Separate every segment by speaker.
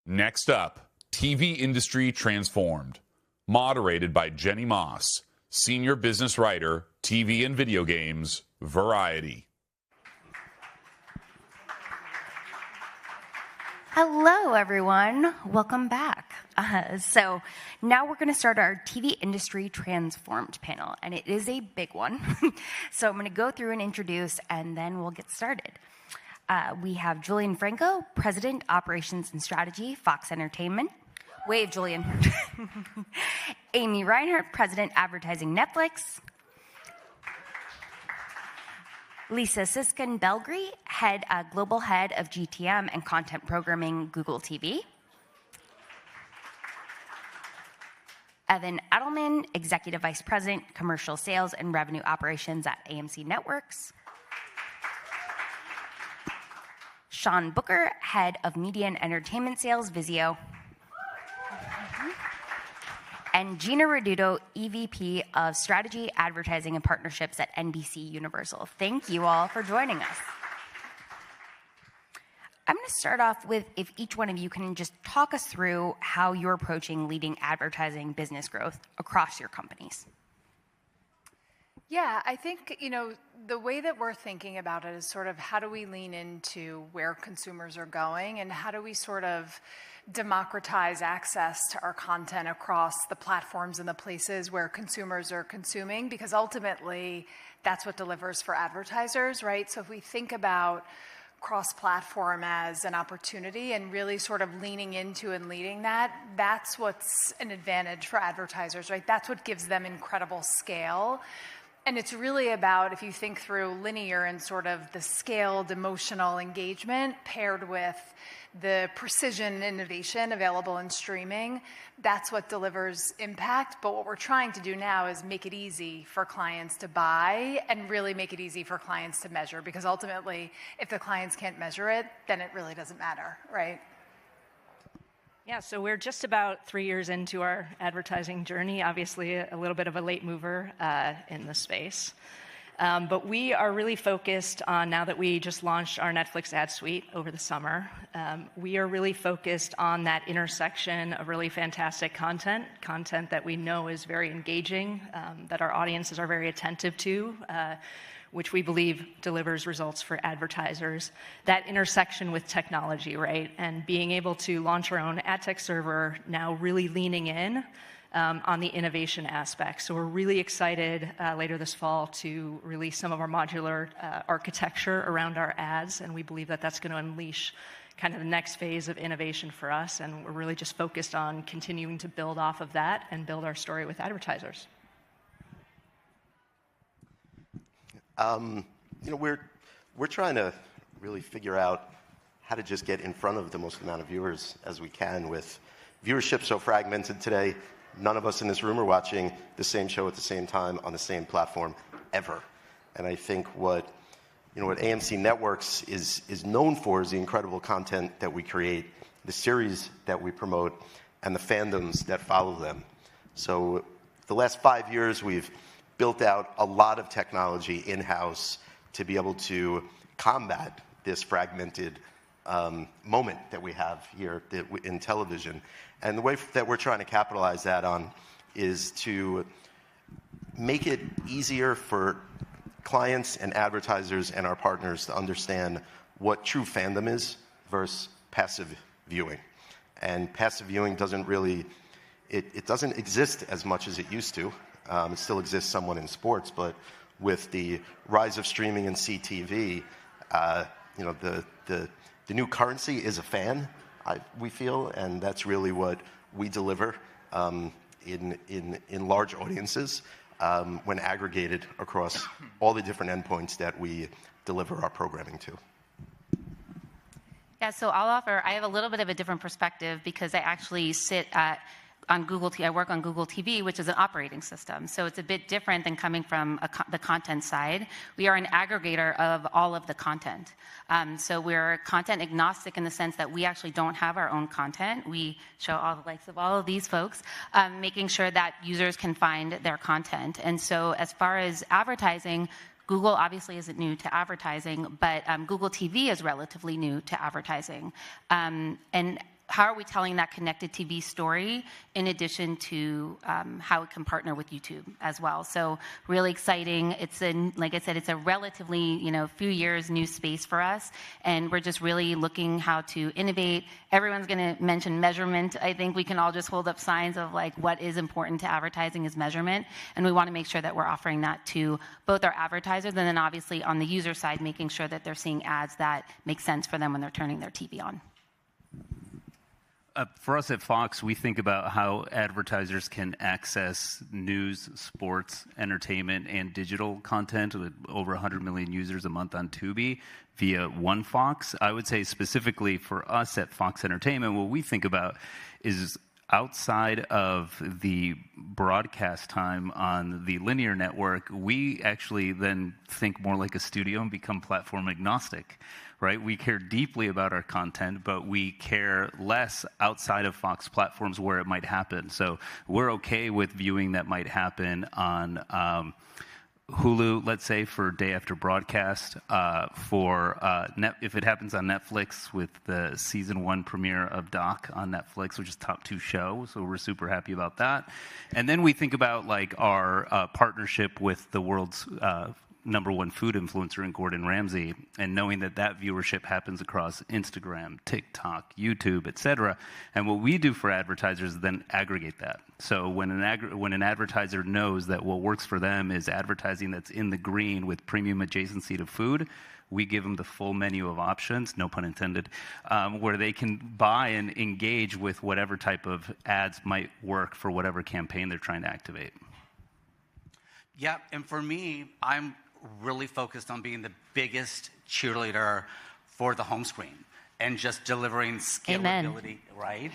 Speaker 1: Next up, TV Industry Transformed, moderated by Jenny Maas, Senior Business Writer, TV and Video Games, Variety.
Speaker 2: Hello, everyone. Welcome back. So now we're going to start our TV Industry Transformed panel, and it is a big one. So I'm going to go through and introduce, and then we'll get started. We have Julian Franco, President, Operations and Strategy, Fox Entertainment. Wave, Julian. Amy Reinhard, President, Advertising, Netflix. Lisa Siskind Bilgrei, Global Head of GTM and Content Programming, Google TV. Evan Adlman, Executive Vice President, Commercial Sales and Revenue Operations at AMC Networks. Sean Booker, Head of Media and Entertainment Sales, Vizio. And Gina Reduto, EVP of Strategy, Advertising, and Partnerships at NBCUniversal. Thank you all for joining us. I'm going to start off with if each one of you can just talk us through how you're approaching leading advertising business growth across your companies.
Speaker 3: Yeah, I think, the way that we're thinking about it is sort of how do we lean into where consumers are going and how do we sort of democratize access to our content across the platforms and the places where consumers are consuming, because ultimately that's what delivers for advertisers, right? So if we think about cross-platform as an opportunity and really sort of leaning into and leading that, that's what's an advantage for advertisers, right? That's what gives them incredible scale. And it's really about, if you think through linear and sort of the scaled emotional engagement paired with the precision innovation available in streaming, that's what delivers impact. But what we're trying to do now is make it easy for clients to buy and really make it easy for clients to measure. Because ultimately, if the clients can't measure it, then it really doesn't matter, right?
Speaker 4: Yeah, so we're just about 3 years into our advertising journey, obviously a little bit of a late mover in the space. But we are really focused on, now that we just launched our Netflix ad suite over the summer, we are really focused on that intersection of really fantastic content that we know is very engaging, that our audiences are very attentive to, which we believe delivers results for advertisers. That intersection with technology, right? And being able to launch our own ad tech server, now really leaning in on the innovation aspect. So we're really excited later this fall to release some of our modular architecture around our ads, and we believe that that's going to unleash kind of the next phase of innovation for us, and we're really just focused on continuing to build off of that and build our story with advertisers.
Speaker 5: We're trying to really figure out how to just get in front of the most amount of viewers as we can. With viewership so fragmented today, none of us in this room are watching the same show at the same time on the same platform ever. And I think what AMC Networks is known for is the incredible content that we create, the series that we promote, and the fandoms that follow them. So the last 5 years, we've built out a lot of technology in-house to be able to combat this fragmented moment that we have here in television. And the way that we're trying to capitalize that on is to make it easier for clients and advertisers and our partners to understand what true fandom is versus passive viewing. And passive viewing doesn't really, it doesn't exist as much as it used to. It still exists somewhat in sports, but with the rise of streaming and CTV, the new currency is a fan, we feel, and that's really what we deliver in large audiences when aggregated across all the different endpoints that we deliver our programming to.
Speaker 6: Yeah, so I have a little bit of a different perspective because I actually sit on Google TV. I work on Google TV, which is an operating system. So it's a bit different than coming from the content side. We are an aggregator of all of the content. So we're content agnostic in the sense that we actually don't have our own content. We show all the likes of all of these folks, making sure that users can find their content. And so as far as advertising, Google obviously isn't new to advertising, but Google TV is relatively new to advertising. And how are we telling that connected TV story in addition to how it can partner with YouTube as well. So really exciting. It's like I said, it's a relatively, few years new space for us, and we're just really looking how to innovate. Everyone's going to mention measurement. I think we can all just hold up signs of like what is important to advertising is measurement, and we want to make sure that we're offering that to both our advertisers and then obviously on the user side, making sure that they're seeing ads that make sense for them when they're turning their TV on.
Speaker 7: For us at Fox, we think about how advertisers can access news, sports, entertainment, and digital content with over 100 million users a month on Tubi via one Fox. I would say specifically for us at Fox Entertainment, what we think about is outside of the broadcast time on the linear network, we actually then think more like a studio and become platform agnostic, right? We care deeply about our content, but we care less outside of Fox platforms where it might happen. So we're okay with viewing that might happen on Hulu, let's say, for day after broadcast, if it happens on Netflix with the season 1 premiere of Doc on Netflix, which is top 2 show, so we're super happy about that. And then we think about like our partnership with the world's #1 food influencer in Gordon Ramsay, and knowing that that viewership happens across Instagram, TikTok, YouTube, etc. And what we do for advertisers is then aggregate that. So when an advertiser knows that what works for them is advertising that's in the green with premium adjacency to food, we give them the full menu of options, no pun intended, where they can buy and engage with whatever type of ads might work for whatever campaign they're trying to activate.
Speaker 8: Yeah, and for me, I'm really focused on being the biggest cheerleader for the home screen and just delivering scalability.
Speaker 6: Amen.
Speaker 8: Right?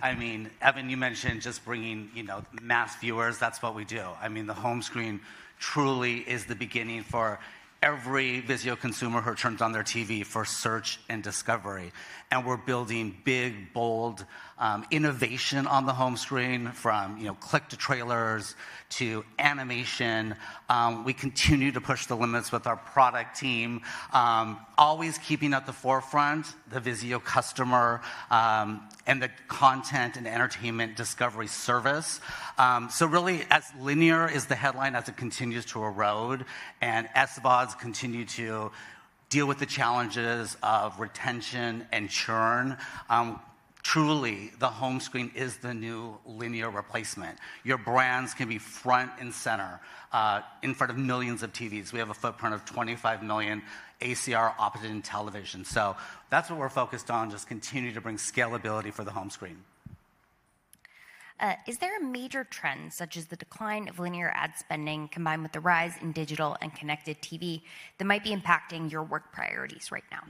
Speaker 8: I mean, Evan, you mentioned just bringing, mass viewers. That's what we do. I mean, the home screen truly is the beginning for every Vizio consumer who turns on their TV for search and discovery. And we're building big, bold innovation on the home screen, from click to trailers to animation. We continue to push the limits with our product team, always keeping at the forefront the Vizio customer and the content and entertainment discovery service. So really, as linear is the headline as it continues to erode, and SVODs continue to deal with the challenges of retention and churn. Truly, the home screen is the new linear replacement. Your brands can be front and center in front of millions of TVs. We have a footprint of 25 million ACR opted-in television. So that's what we're focused on, just continue to bring scalability for the home screen.
Speaker 2: Is there a major trend, such as the decline of linear ad spending combined with the rise in digital and connected TV, that might be impacting your work priorities right now?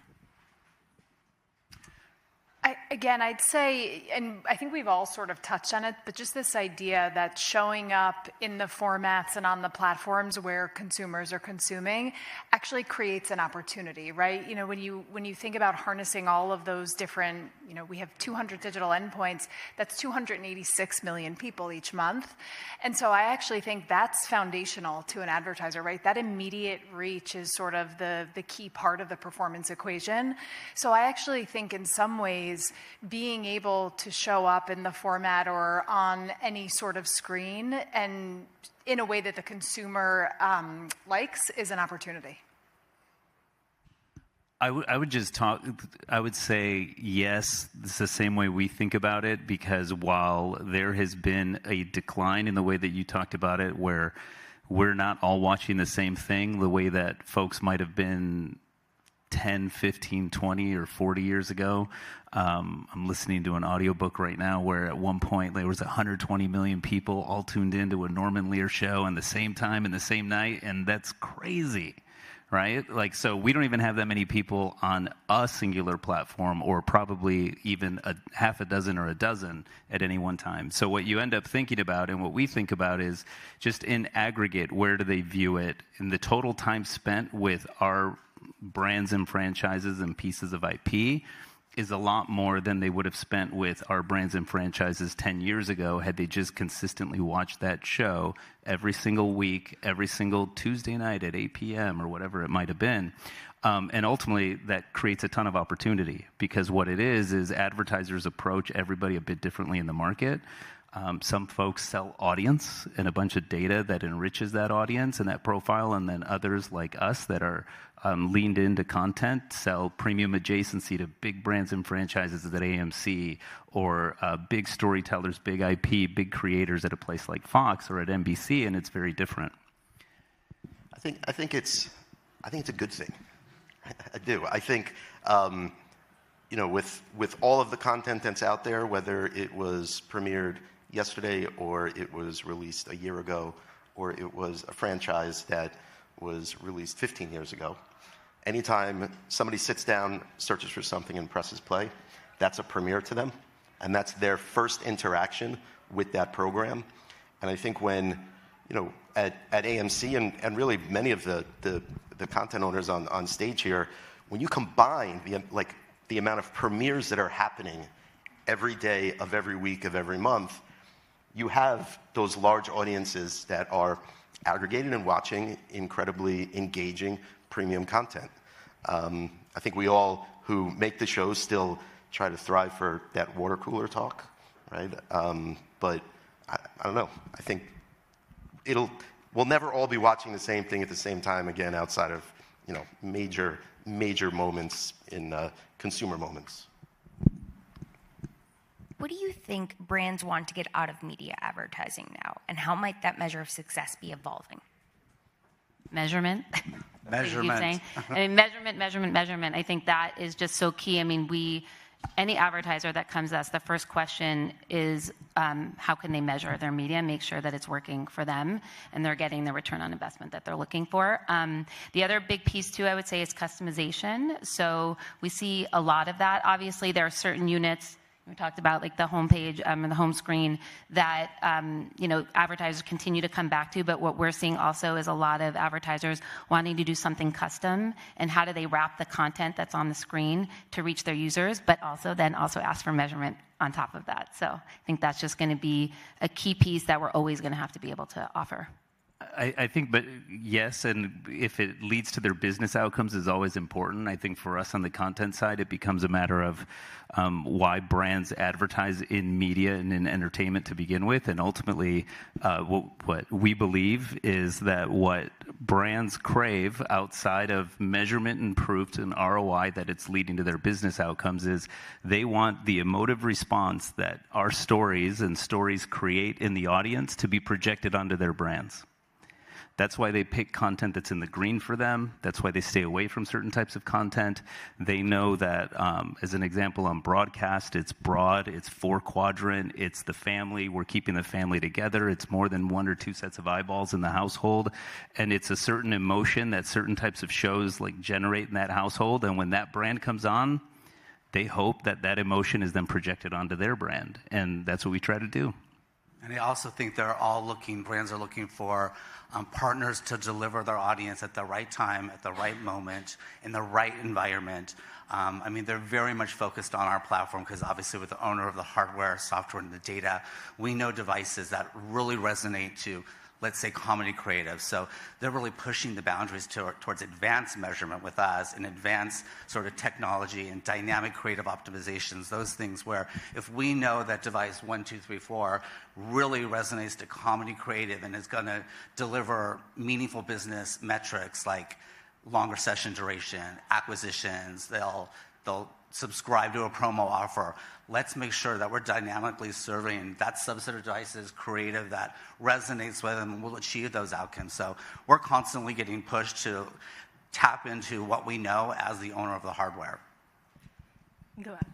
Speaker 3: I'd say, and I think we've all sort of touched on it, but just this idea that showing up in the formats and on the platforms where consumers are consuming actually creates an opportunity, right? When you think about harnessing all of those different, we have 200 digital endpoints, that's 286 million people each month. And so I actually think that's foundational to an advertiser, right? That immediate reach is sort of the key part of the performance equation. So I actually think in some ways, being able to show up in the format or on any sort of screen and in a way that the consumer likes is an opportunity.
Speaker 7: I would say yes, it's the same way we think about it, because while there has been a decline in the way that you talked about it, where we're not all watching the same thing the way that folks might have been 10, 15, 20, or 40 years ago. I'm listening to an audiobook right now where at one point there was 120 million people all tuned into a Norman Lear show at the same time and the same night, and that's crazy, right? Like, so we don't even have that many people on a singular platform, or probably even a half a dozen or a dozen at any one time. So what you end up thinking about, and what we think about, is just in aggregate, where do they view it, and the total time spent with our brands and franchises and pieces of IP is a lot more than they would have spent with our brands and franchises 10 years ago had they just consistently watched that show every single week, every single Tuesday night at 8 p.m. or whatever it might have been. And ultimately, that creates a ton of opportunity, because what it is advertisers approach everybody a bit differently in the market. Some folks sell audience and a bunch of data that enriches that audience and that profile, and then others like us that are leaned into content sell premium adjacency to big brands and franchises at AMC, or big storytellers, big IP, big creators at a place like Fox or at NBC, and it's very different.
Speaker 5: I think it's a good thing. I do. I think with all of the content that's out there, whether it was premiered yesterday or it was released a year ago, or it was a franchise that was released 15 years ago, anytime somebody sits down, searches for something, and presses play, that's a premiere to them, and that's their first interaction with that program. And I think when, at AMC and really many of the content owners on stage here, when you combine the amount of premieres that are happening every day of every week of every month, you have those large audiences that are aggregating and watching incredibly engaging premium content. I think we all who make the shows still try to thrive for that water cooler talk, right? But I don't know. I think we'll never all be watching the same thing at the same time again, outside of major moments in consumer moments.
Speaker 2: What do you think brands want to get out of media advertising now, and how might that measure of success be evolving?
Speaker 6: Measurement.
Speaker 8: Measurement.
Speaker 6: I mean, measurement. I think that is just so key. I mean, any advertiser that comes to us, the first question is how can they measure their media, make sure that it's working for them and they're getting the return on investment that they're looking for. The other big piece too, I would say, is customization. So we see a lot of that. Obviously, there are certain units. We talked about like the homepage and the home screen that advertisers continue to come back to, but what we're seeing also is a lot of advertisers wanting to do something custom, and how do they wrap the content that's on the screen to reach their users, but also ask for measurement on top of that. So I think that's just going to be a key piece that we're always going to have to be able to offer.
Speaker 7: I think, but yes, and if it leads to their business outcomes is always important. I think for us on the content side, it becomes a matter of why brands advertise in media and in entertainment to begin with. And ultimately, what we believe is that what brands crave outside of measurement and proof and ROI that it's leading to their business outcomes is they want the emotive response that our stories and stories create in the audience to be projected onto their brands. That's why they pick content that's in the green for them. That's why they stay away from certain types of content. They know that, as an example, on broadcast, it's broad, it's 4-quadrant, it's the family, we're keeping the family together, it's more than 1 or 2 sets of eyeballs in the household, and it's a certain emotion that certain types of shows generate in that household, and when that brand comes on, they hope that that emotion is then projected onto their brand, and that's what we try to do.
Speaker 8: And I also think brands are looking for partners to deliver their audience at the right time, at the right moment, in the right environment. They're very much focused on our platform because obviously with the owner of the hardware, software, and the data, we know devices that really resonate to, let's say, comedy creative. So they're really pushing the boundaries towards advanced measurement with us and advanced sort of technology and dynamic creative optimizations, those things where if we know that device 1, 2, 3, 4 really resonates to comedy creative and is going to deliver meaningful business metrics like longer session duration, acquisitions, they'll subscribe to a promo offer. Let's make sure that we're dynamically serving that subset of devices, creative that resonates with them, and will achieve those outcomes. So we're constantly getting pushed to tap into what we know as the owner of the hardware.
Speaker 4: Go ahead.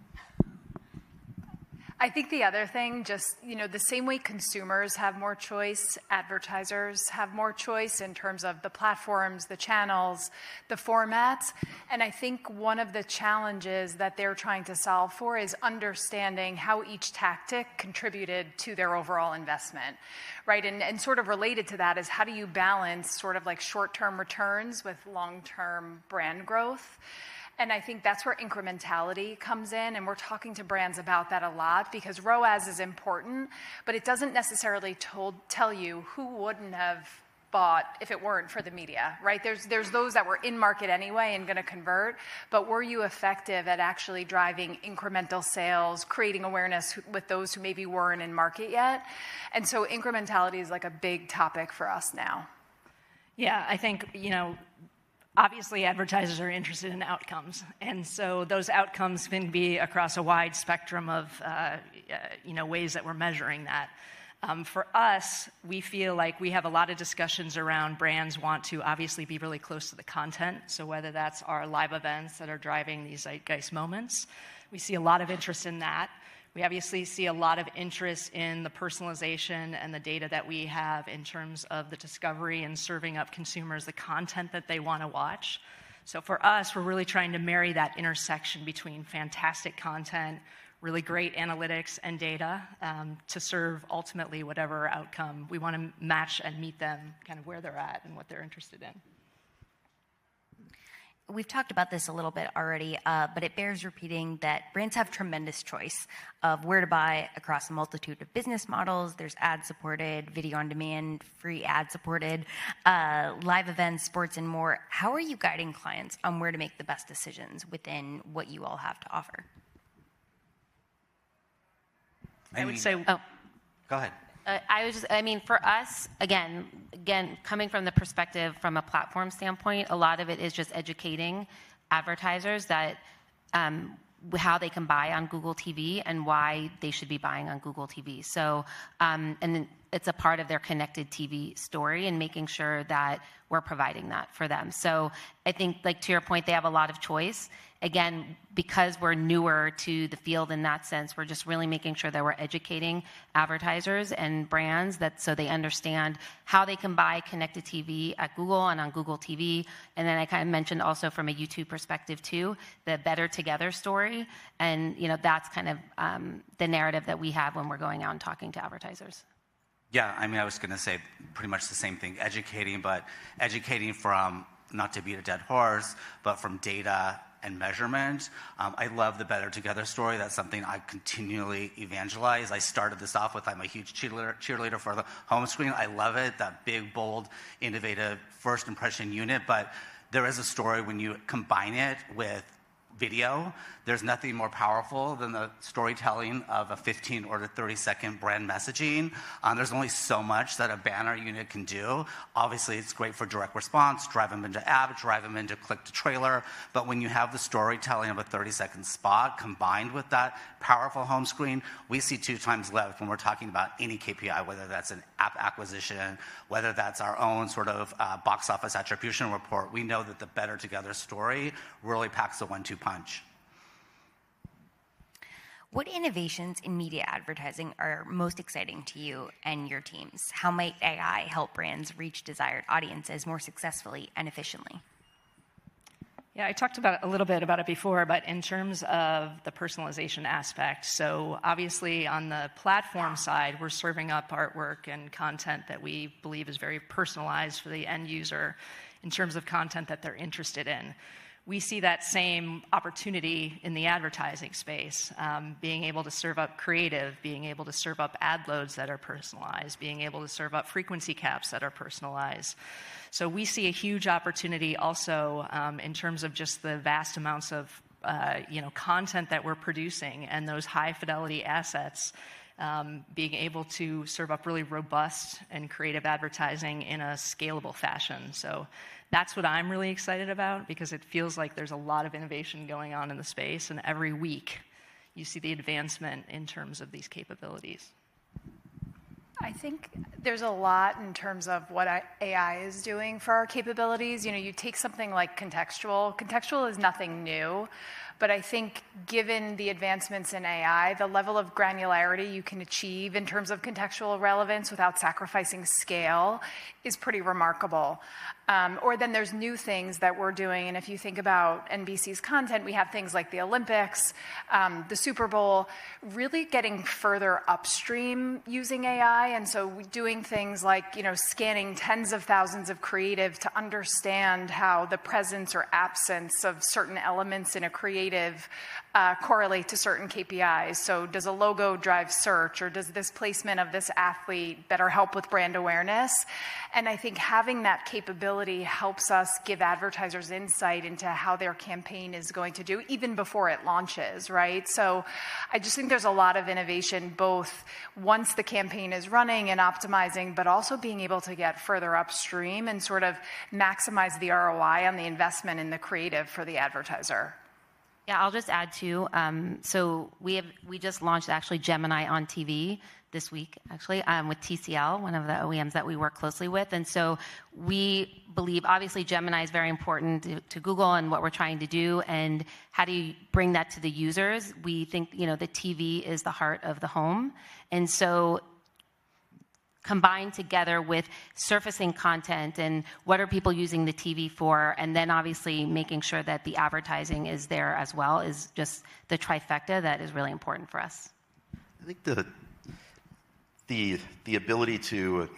Speaker 3: I think the other thing, the same way consumers have more choice, advertisers have more choice in terms of the platforms, the channels, the formats. And I think one of the challenges that they're trying to solve for is understanding how each tactic contributed to their overall investment, right? And sort of related to that is how do you balance sort of like short-term returns with long-term brand growth? And I think that's where incrementality comes in, and we're talking to brands about that a lot because ROAS is important, but it doesn't necessarily tell you who wouldn't have bought if it weren't for the media, right? There's those that were in market anyway and going to convert, but were you effective at actually driving incremental sales, creating awareness with those who maybe weren't in market yet? And so incrementality is like a big topic for us now.
Speaker 4: Yeah, I think, obviously advertisers are interested in outcomes. And so those outcomes can be across a wide spectrum of, ways that we're measuring that. For us, we feel like we have a lot of discussions around brands want to obviously be really close to the content. So whether that's our live events that are driving these zeitgeist moments, we see a lot of interest in that. We obviously see a lot of interest in the personalization and the data that we have in terms of the discovery and serving up consumers the content that they want to watch. So for us, we're really trying to marry that intersection between fantastic content, really great analytics and data to serve ultimately whatever outcome we want to match and meet them kind of where they're at and what they're interested in.
Speaker 2: We've talked about this a little bit already, but it bears repeating that brands have tremendous choice of where to buy across a multitude of business models. There's ad-supported, video on demand, free ad-supported, live events, sports, and more. How are you guiding clients on where to make the best decisions within what you all have to offer?
Speaker 4: I would say...
Speaker 8: Go ahead.
Speaker 6: For us, again, coming from the perspective from a platform standpoint, a lot of it is just educating advertisers that how they can buy on Google TV and why they should be buying on Google TV. So, and then it's a part of their connected TV story and making sure that we're providing that for them. So I think, like to your point, they have a lot of choice. Again, because we're newer to the field in that sense, we're just really making sure that we're educating advertisers and brands so they understand how they can buy connected TV at Google and on Google TV. And then I kind of mentioned also from a YouTube perspective too, the Better Together story. And that's kind of the narrative that we have when we're going out and talking to advertisers.
Speaker 8: Yeah, I was going to say pretty much the same thing, but educating from, not to beat a dead horse, but from data and measurement. I love the Better Together story. That's something I continually evangelize. I started this off with, I'm a huge cheerleader for the home screen. I love it, that big, bold, innovative first impression unit. But there is a story when you combine it with video. There's nothing more powerful than the storytelling of a 15 or to 30-second brand messaging. There's only so much that a banner unit can do. Obviously, it's great for direct response, drive them into app, drive them into click to trailer. But when you have the storytelling of a 30-second spot combined with that powerful home screen, we see 2 times lift when we're talking about any KPI, whether that's an app acquisition, whether that's our own sort of box office attribution report. We know that the Better Together story really packs a 1-2 punch.
Speaker 2: What innovations in media advertising are most exciting to you and your teams? How might AI help brands reach desired audiences more successfully and efficiently?
Speaker 4: Yeah, I talked about a little bit about it before, but in terms of the personalization aspect, so obviously on the platform side, we're serving up artwork and content that we believe is very personalized for the end user in terms of content that they're interested in. We see that same opportunity in the advertising space, being able to serve up creative, being able to serve up ad loads that are personalized, being able to serve up frequency caps that are personalized. So we see a huge opportunity also in terms of just the vast amounts of content that we're producing and those high fidelity assets, being able to serve up really robust and creative advertising in a scalable fashion. So that's what I'm really excited about, because it feels like there's a lot of innovation going on in the space, and every week you see the advancement in terms of these capabilities.
Speaker 3: I think there's a lot in terms of what AI is doing for our capabilities. You take something like contextual. Contextual is nothing new, but I think given the advancements in AI, the level of granularity you can achieve in terms of contextual relevance without sacrificing scale is pretty remarkable. Or then there's new things that we're doing, and if you think about NBC's content, we have things like the Olympics, the Super Bowl, really getting further upstream using AI, and so doing things like scanning tens of thousands of creative to understand how the presence or absence of certain elements in a creative creative correlate to certain KPIs? So does a logo drive search, or does this placement of this athlete better help with brand awareness? And I think having that capability helps us give advertisers insight into how their campaign is going to do, even before it launches, right? So I just think there's a lot of innovation, both once the campaign is running and optimizing, but also being able to get further upstream and sort of maximize the ROI on the investment in the creative for the advertiser.
Speaker 6: Yeah, I'll just add too. So we just launched actually Gemini on TV this week, actually, with TCL, one of the OEMs that we work closely with. And so we believe, obviously, Gemini is very important to Google and what we're trying to do. And how do you bring that to the users? We think, the TV is the heart of the home. And so combined together with surfacing content and what are people using the TV for, and then obviously making sure that the advertising is there as well, is just the trifecta that is really important for us.
Speaker 5: I think the ability to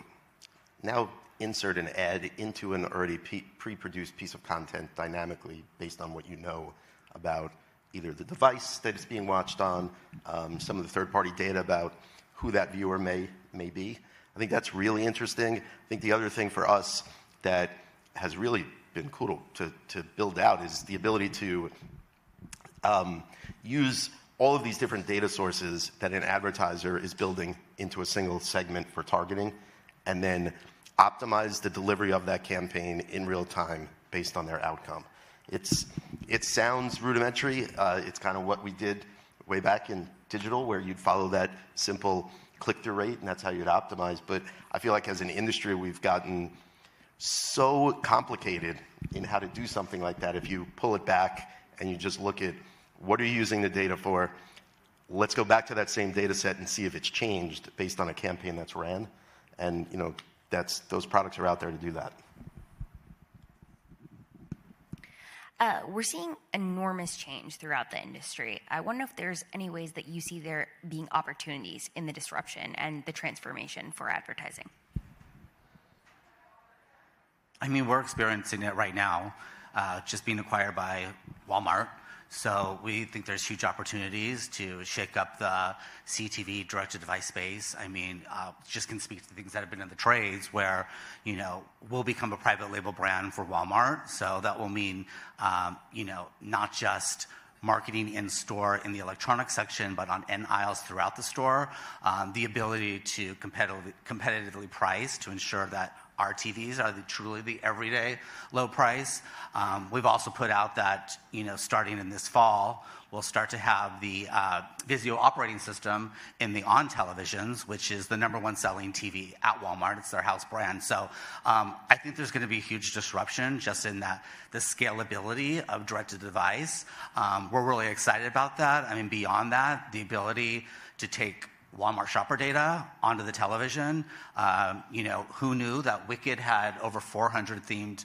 Speaker 5: now insert an ad into an already pre-produced piece of content dynamically based on what you know about either the device that it's being watched on, some of the third-party data about who that viewer may be. I think that's really interesting. I think the other thing for us that has really been cool to build out is the ability to use all of these different data sources that an advertiser is building into a single segment for targeting, and then optimize the delivery of that campaign in real time based on their outcome. It sounds rudimentary. It's kind of what we did way back in digital, where you'd follow that simple click-through rate, and that's how you'd optimize. But I feel like as an industry, we've gotten so complicated in how to do something like that. If you pull it back and you just look at what are you using the data for, let's go back to that same data set and see if it's changed based on a campaign that's ran. And those products are out there to do that.
Speaker 2: We're seeing enormous change throughout the industry. I wonder if there's any ways that you see there being opportunities in the disruption and the transformation for advertising.
Speaker 8: I mean, we're experiencing it right now, just being acquired by Walmart. So we think there's huge opportunities to shake up the CTV direct-to-device space. I mean, just can speak to things that have been in the trades where, we'll become a private label brand for Walmart. So that will mean, not just marketing in store in the electronics section, but on end aisles throughout the store. The ability to competitively price to ensure that our TVs are truly the everyday low price. We've also put out that, starting in this fall, we'll start to have the Vizio operating system in the on televisions, which is the #1 selling TV at Walmart. It's their house brand. So I think there's going to be huge disruption just in that the scalability of direct-to-device. We're really excited about that. I mean, beyond that, the ability to take Walmart shopper data onto the television. Who knew that Wicked had over 400 themed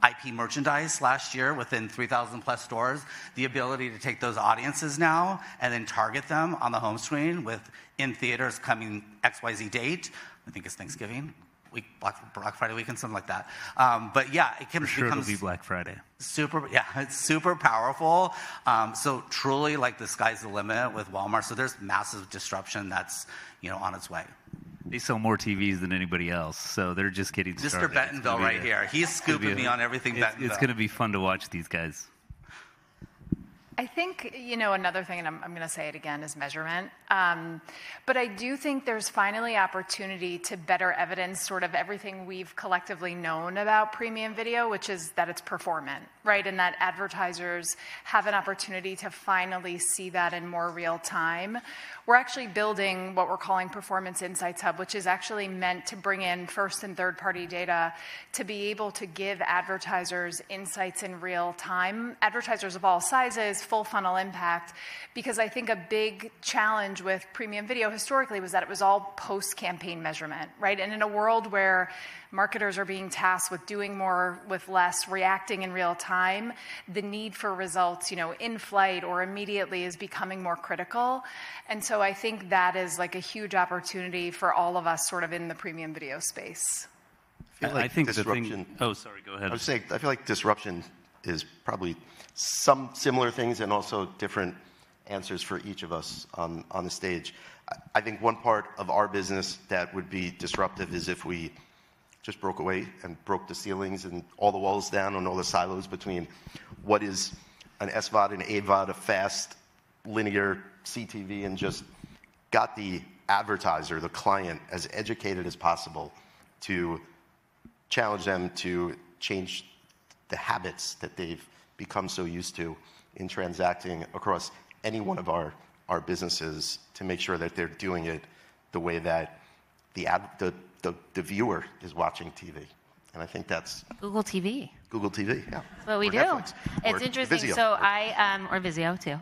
Speaker 8: IP merchandise last year within 3,000 plus stores? The ability to take those audiences now and then target them on the home screen with in theaters coming XYZ date. I think it's Thanksgiving week, Black Friday weekend, something like that. But yeah, it can
Speaker 7: it'll be Black Friday.
Speaker 8: It's super powerful. So truly, like, the sky's the limit with Walmart. So there's massive disruption that's on its way.
Speaker 7: They sell more TVs than anybody else, so they're just getting started.
Speaker 8: Mr. Bentonville right here. He's scooping me on everything Bentonville.
Speaker 7: It's going to be fun to watch these guys.
Speaker 3: I think, another thing, and I'm going to say it again, is measurement. But I do think there's finally opportunity to better evidence sort of everything we've collectively known about premium video, which is that it's performant, right? And that advertisers have an opportunity to finally see that in more real time. We're actually building what we're calling Performance Insights Hub, which is actually meant to bring in first and third-party data to be able to give advertisers insights in real time, advertisers of all sizes, full funnel impact, because I think a big challenge with premium video historically was that it was all post-campaign measurement, right? And in a world where marketers are being tasked with doing more with less, reacting in real time, the need for results, in flight or immediately is becoming more critical. And so I think that is like a huge opportunity for all of us sort of in the premium video space.
Speaker 5: I think
Speaker 7: disruption.
Speaker 5: go ahead.
Speaker 7: I was saying,
Speaker 5: I feel like disruption is probably some similar things and also different answers for each of us on the stage. I think one part of our business that would be disruptive is if we just broke away and broke the ceilings and all the walls down and all the silos between what is an SVOD and AVOD, a fast, linear CTV, and just got the advertiser, the client, as educated as possible to challenge them to change the habits that they've become so used to in transacting across any one of our businesses, to make sure that they're doing it the way that the viewer is watching TV. And I think that's
Speaker 6: Google TV.
Speaker 5: Google TV, yeah.
Speaker 6: That's what we do.
Speaker 5: Netflix,
Speaker 6: It's
Speaker 5: or
Speaker 6: interesting.
Speaker 5: Vizio.
Speaker 6: So or Vizio too.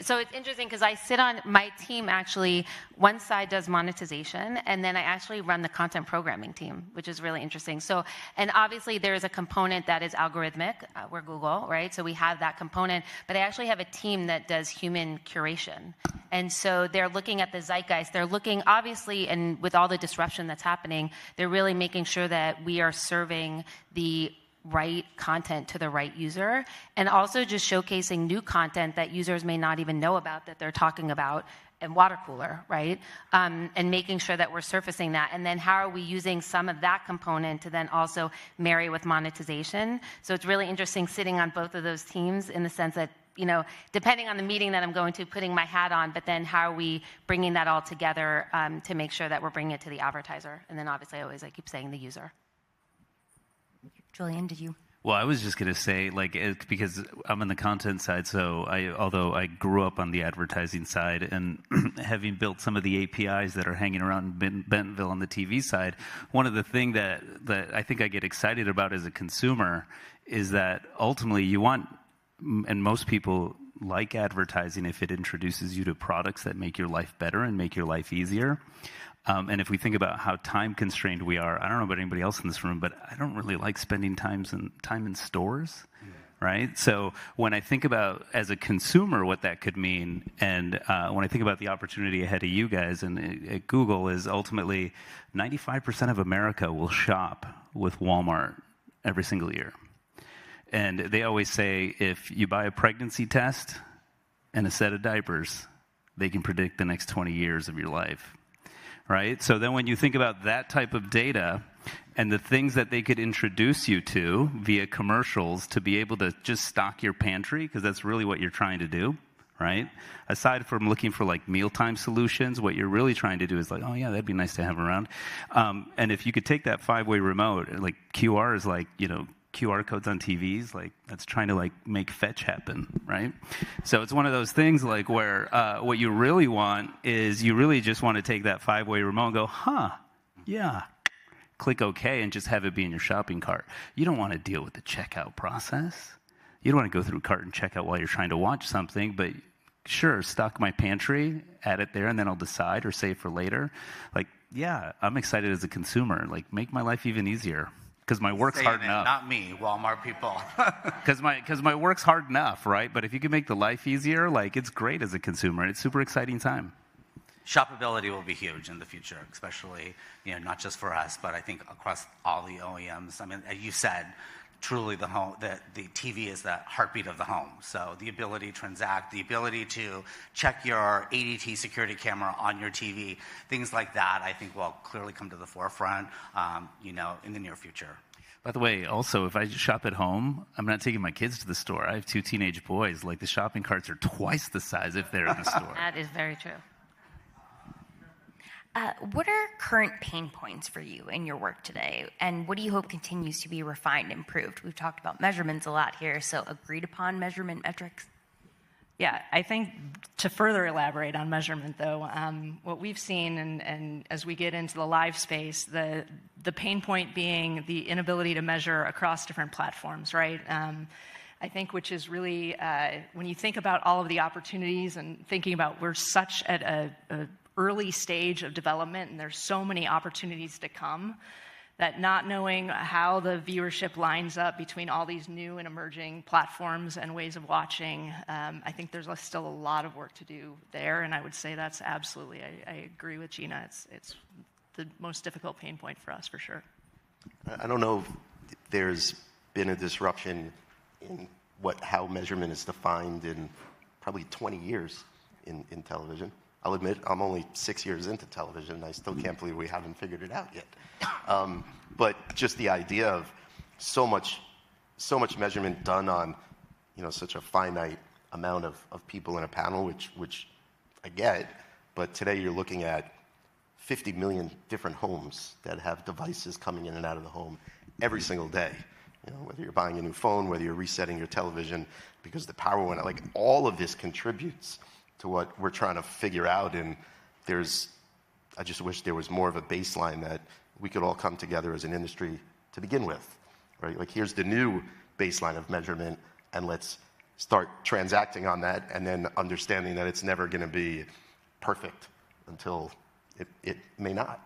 Speaker 6: So it's interesting because I sit on my team. Actually, one side does monetization, and then I actually run the content programming team, which is really interesting. So, and obviously there is a component that is algorithmic. We're Google, right? So we have that component, but I actually have a team that does human curation, and so they're looking at the zeitgeist. They're looking, obviously, and with all the disruption that's happening, they're really making sure that we are serving the right content to the right user, and also just showcasing new content that users may not even know about that they're talking about in water cooler, right? And making sure that we're surfacing that. And then how are we using some of that component to then also marry with monetization? So it's really interesting sitting on both of those teams in the sense that, you know, depending on the meeting that I'm going to, putting my hat on, but then how are we bringing that all together to make sure that we're bringing it to the advertiser? And then obviously I keep saying the user.
Speaker 2: Julian, did you?
Speaker 7: Well, I was just going to say, like, because I'm on the content side, so although I grew up on the advertising side, and having built some of the APIs that are hanging around in Bentonville on the TV side, one of the things that I think I get excited about as a consumer is that ultimately you want, and most people like advertising if it introduces you to products that make your life better and make your life easier. And if we think about how time constrained we are, I don't know about anybody else in this room, but I don't really like spending time in stores, right? So when I think about, as a consumer, what that could mean, and when I think about the opportunity ahead of you guys and at Google, is ultimately 95% of America will shop with Walmart every single year. And they always say, if you buy a pregnancy test and a set of diapers, they can predict the next 20 years of your life. Right? So then when you think about that type of data and the things that they could introduce you to via commercials to be able to just stock your pantry, because that's really what you're trying to do, right? Aside from looking for like mealtime solutions, what you're really trying to do is like, oh yeah, that'd be nice to have around. And if you could take that 5-way remote, like QR is like, you know, QR codes on TVs, like that's trying to like make fetch happen, right? So it's one of those things like where what you really want is you really just want to take that 5-way remote and go, yeah, click OK and just have it be in your shopping cart. You don't want to deal with the checkout process. You don't want to go through cart and checkout while you're trying to watch something, but sure, stock my pantry, add it there, and then I'll decide or save for later. Like, yeah, I'm excited as a consumer. Like, make my life even easier. Because my work's hard enough.
Speaker 8: Not me, Walmart people.
Speaker 7: Because my work's hard enough, right? But if you can make the life easier, like it's great as a consumer, and it's super exciting time.
Speaker 8: Shoppability will be huge in the future, especially, you know, not just for us, but I think across all the OEMs. I mean, you said, truly the TV is the heartbeat of the home. So the ability to transact, the ability to check your ADT security camera on your TV, things like that, I think will clearly come to the forefront, you know, in the near future.
Speaker 7: By the way, also, if I shop at home, I'm not taking my kids to the store. I have 2 teenage boys. Like, the shopping carts are twice the size if they're in the store.
Speaker 6: That is very true.
Speaker 2: What are current pain points for you in your work today, and what do you hope continues to be refined, improved? We've talked about measurements a lot here, so agreed upon measurement metrics.
Speaker 4: Yeah, I think to further elaborate on measurement, though, what we've seen, and as we get into the live space, the pain point being the inability to measure across different platforms, right? I think, which is really, when you think about all of the opportunities and thinking about we're such at a early stage of development, and there's so many opportunities to come, that not knowing how the viewership lines up between all these new and emerging platforms and ways of watching, I think there's still a lot of work to do there, and I would say that's absolutely, I agree with Gina, it's the most difficult pain point for us, for sure.
Speaker 5: I don't know if there's been a disruption in how measurement is defined in probably 20 years in television. I'll admit, I'm only 6 years into television, and I still can't believe we haven't figured it out yet. But just the idea of so much measurement done on, such a finite amount of people in a panel, which I get, but today you're looking at 50 million different homes that have devices coming in and out of the home every single day. Whether you're buying a new phone, whether you're resetting your television because the power went out, like all of this contributes to what we're trying to figure out. And I just wish there was more of a baseline that we could all come together as an industry to begin with, right? Like here's the new baseline of measurement, and let's start transacting on that, and then understanding that it's never going to be perfect until it may not.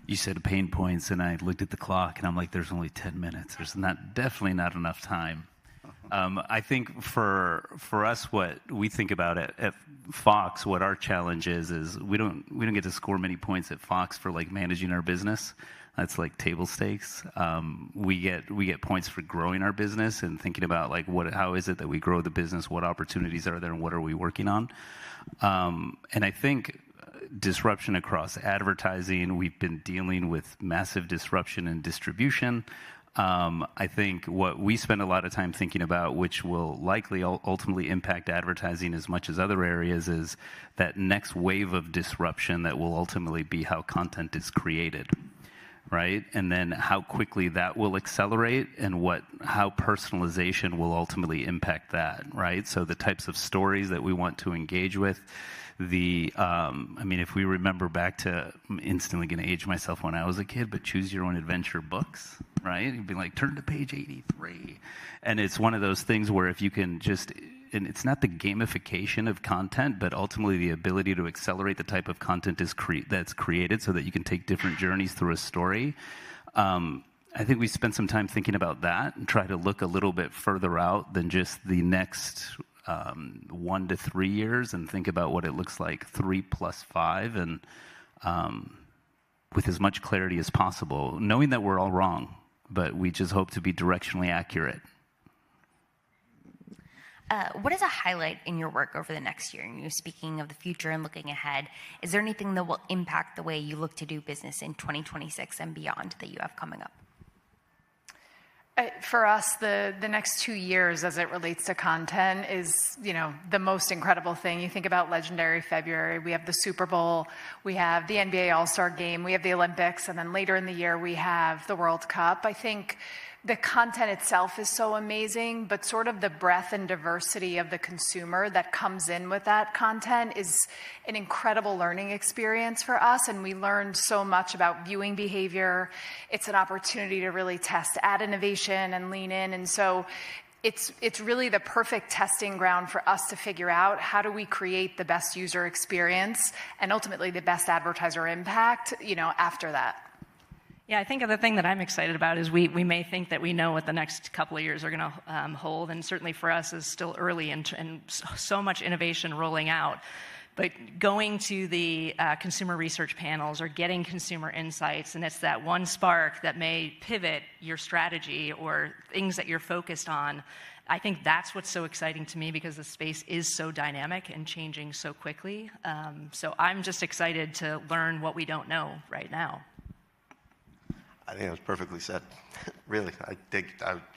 Speaker 7: You said pain points, and I looked at the clock, and I'm like, there's only 10 minutes. There's definitely not enough time. I think for us, what we think about at Fox, what our challenge is we don't get to score many points at Fox for like managing our business. That's like table stakes. We get points for growing our business and thinking about like how is it that we grow the business, what opportunities are there, and what are we working on. And I think disruption across advertising, we've been dealing with massive disruption in distribution. I think what we spend a lot of time thinking about, which will likely ultimately impact advertising as much as other areas, is that next wave of disruption that will ultimately be how content is created, right? And then how quickly that will accelerate, and how personalization will ultimately impact that, right? So the types of stories that we want to engage with. If we remember back to, I'm instantly going to age myself when I was a kid, but choose your own adventure books, right? You'd be like, turn to page 83. And it's one of those things where if you can and it's not the gamification of content, but ultimately the ability to accelerate the type of content that's created so that you can take different journeys through a story. I think we spent some time thinking about that and try to look a little bit further out than just the next 1 to 3 years, and think about what it looks like 3 plus 5, and with as much clarity as possible, knowing that we're all wrong, but we just hope to be directionally accurate.
Speaker 2: What is a highlight in your work over the next year? And you're speaking of the future and looking ahead. Is there anything that will impact the way you look to do business in 2026 and beyond that you have coming up?
Speaker 3: For us, the next 2 years as it relates to content is, the most incredible thing. You think about legendary February, we have the Super Bowl, we have the NBA All-Star Game, we have the Olympics, and then later in the year we have the World Cup. I think the content itself is so amazing, but sort of the breadth and diversity of the consumer that comes in with that content is an incredible learning experience for us. And we learned so much about viewing behavior. It's an opportunity to really test ad innovation and lean in. And so it's really the perfect testing ground for us to figure out how do we create the best user experience and ultimately the best advertiser impact, after that.
Speaker 4: Yeah, I think the thing that I'm excited about is we may think that we know what the next couple of years are going to hold, and certainly for us is still early and so much innovation rolling out. But going to the consumer research panels or getting consumer insights, and it's that one spark that may pivot your strategy or things that you're focused on. I think that's what's so exciting to me, because the space is so dynamic and changing so quickly. So I'm just excited to learn what we don't know right now.
Speaker 5: I think that was perfectly said. Really, I think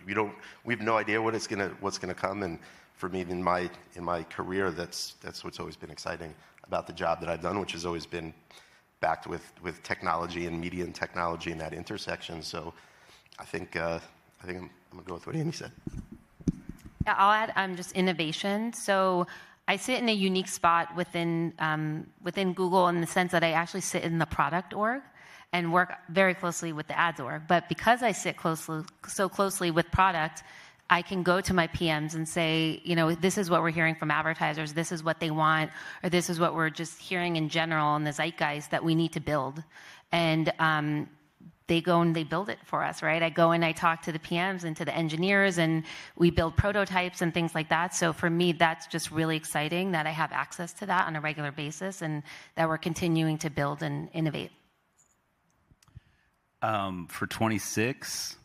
Speaker 5: we have no idea what's gonna come, and for me in my career, that's what's always been exciting about the job that I've done, which has always been backed with technology and media and technology in that intersection. So I think I'm gonna go with what Amy said.
Speaker 6: Yeah, I'll add just innovation. So I sit in a unique spot within Google in the sense that I actually sit in the product org and work very closely with the ads org. But because I sit so closely with product, I can go to my PMs and say, this is what we're hearing from advertisers, this is what they want, or this is what we're just hearing in general in the zeitgeist that we need to build. And they go and they build it for us, right? I go and I talk to the PMs and to the engineers, and we build prototypes and things like that. So for me, that's just really exciting that I have access to that on a regular basis, and that we're continuing to build and innovate.
Speaker 7: For 26,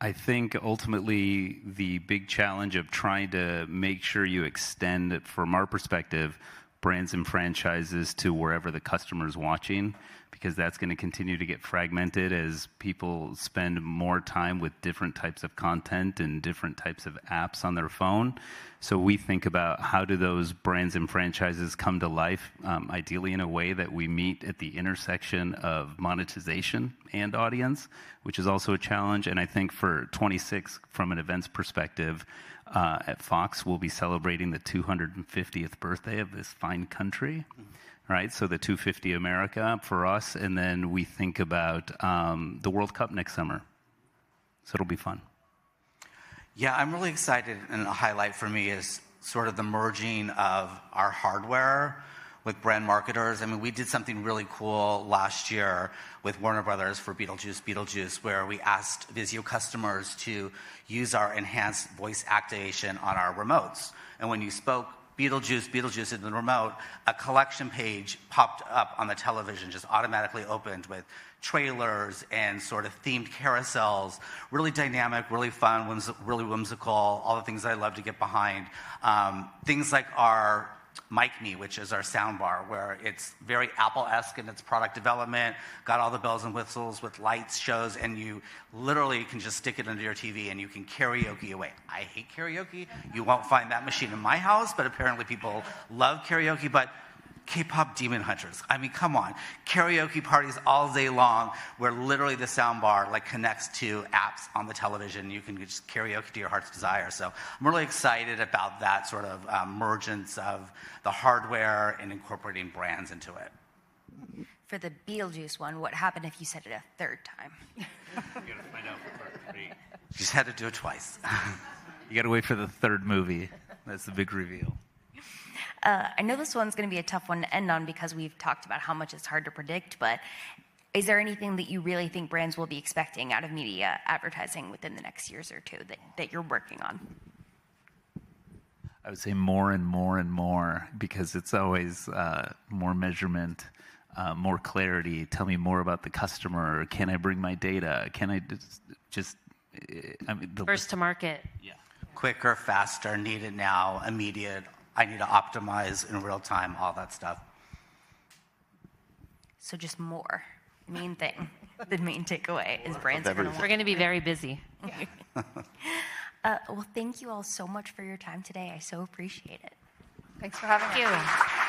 Speaker 7: I think ultimately the big challenge of trying to make sure you extend, from our perspective, brands and franchises to wherever the customer's watching, because that's going to continue to get fragmented as people spend more time with different types of content and different types of apps on their phone. So we think about how do those brands and franchises come to life, ideally in a way that we meet at the intersection of monetization and audience, which is also a challenge. And I think for 26, from an events perspective, at Fox, we'll be celebrating the 250th birthday of this fine country. Right, so the 250 America for us, and then we think about the World Cup next summer. So it'll be fun.
Speaker 8: Yeah, I'm really excited, and a highlight for me is sort of the merging of our hardware with brand marketers. I mean, we did something really cool last year with Warner Brothers for Beetlejuice, where we asked Vizio customers to use our enhanced voice activation on our remotes. And when you spoke Beetlejuice in the remote, a collection page popped up on the television, just automatically opened with trailers and sort of themed carousels. Really dynamic, really fun, really whimsical, all the things I love to get behind. Things like our Mic Me, which is our soundbar, where it's very Apple-esque in its product development, got all the bells and whistles with lights, shows, and you literally can just stick it under your TV and you can karaoke away. I hate karaoke. You won't find that machine in my house, but apparently people love karaoke. But K-pop demon hunters, I mean, come on. Karaoke parties all day long where literally the soundbar like connects to apps on the television. You can just karaoke to your heart's desire. So I'm really excited about that sort of emergence of the hardware and incorporating brands into it.
Speaker 2: For the Beetlejuice one, what happened if you said it a third time?
Speaker 7: You gotta find out for part 3.
Speaker 8: You just had to do it twice.
Speaker 7: You gotta wait for the third movie. That's the big reveal.
Speaker 2: I know this one's going to be a tough one to end on because we've talked about how much it's hard to predict, but is there anything that you really think brands will be expecting out of media advertising within the next years or two that you're working on?
Speaker 7: I would say more and more and more, because it's always more measurement, more clarity. Tell me more about the customer. Can I bring my data? Can I just I mean,
Speaker 6: first to market?
Speaker 7: Yeah.
Speaker 8: Quicker, faster, needed now, immediate. I need to optimize in real time, all that stuff.
Speaker 2: So just more. Main thing, the main takeaway is brands are going to
Speaker 6: We're going to be very busy.
Speaker 2: Well, thank you all so much for your time today. I so appreciate it.
Speaker 3: Thanks for having us.
Speaker 6: Thank you.